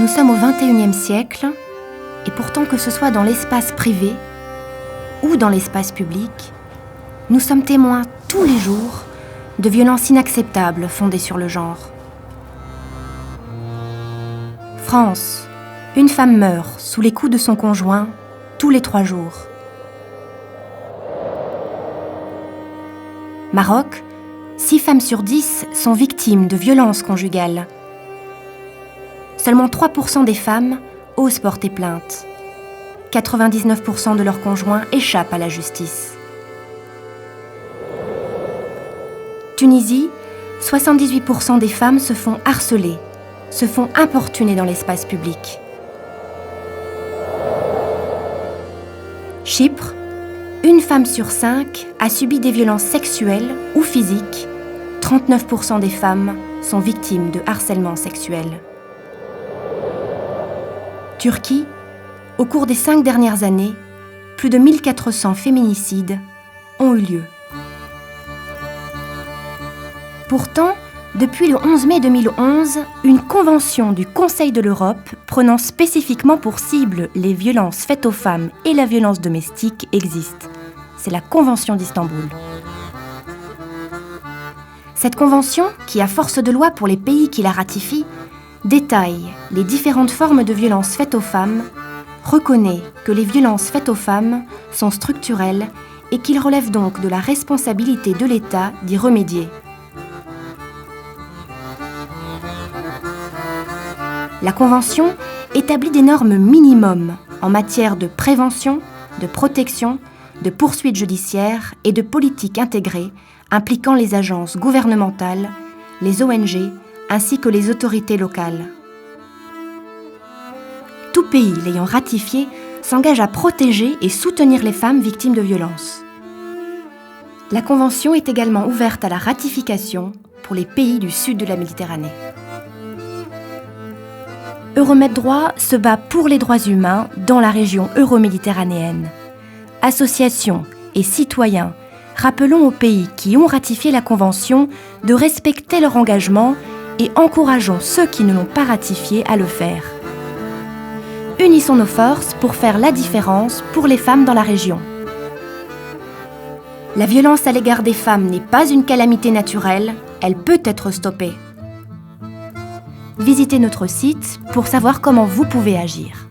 Nous sommes au XXIe siècle, et pourtant que ce soit dans l'espace privé ou dans l'espace public, nous sommes témoins tous les jours de violences inacceptables fondées sur le genre. France, une femme meurt sous les coups de son conjoint tous les 3 jours. Maroc, 6 femmes sur 10 sont victimes de violences conjugales. Seulement 3% des femmes osent porter plainte. 99% de leurs conjoints échappent à la justice. Tunisie, 78% des femmes se font harceler, se font importuner dans l'espace public. Chypre, une femme sur 5 a subi des violences sexuelles ou physiques. 39% des femmes sont victimes de harcèlement sexuel. Turquie, au cours des 5 dernières années, plus de 1400 féminicides ont eu lieu. Pourtant, depuis le 11 mai 2011, une convention du Conseil de l'Europe prenant spécifiquement pour cible les violences faites aux femmes et la violence domestique existe. C'est la Convention d'Istanbul. Cette convention, qui a force de loi pour les pays qui la ratifient, détaille les différentes formes de violences faites aux femmes, reconnaît que les violences faites aux femmes sont structurelles et qu'il relève donc de la responsabilité de l'État d'y remédier. La Convention établit des normes minimums en matière de prévention, de protection, de poursuites judiciaires et de politiques intégrées impliquant les agences gouvernementales, les ONG ainsi que les autorités locales. Tout pays l'ayant ratifié s'engage à protéger et soutenir les femmes victimes de violences. La Convention est également ouverte à la ratification pour les pays du sud de la Méditerranée. Euromed Droit se bat pour les droits humains dans la région euro-méditerranéenne. Associations et citoyens, rappelons aux pays qui ont ratifié la Convention de respecter leur engagement et encourageons ceux qui ne l'ont pas ratifié à le faire. Unissons nos forces pour faire la différence pour les femmes dans la région. La violence à l'égard des femmes n'est pas une calamité naturelle, elle peut être stoppée. Visitez notre site pour savoir comment vous pouvez agir.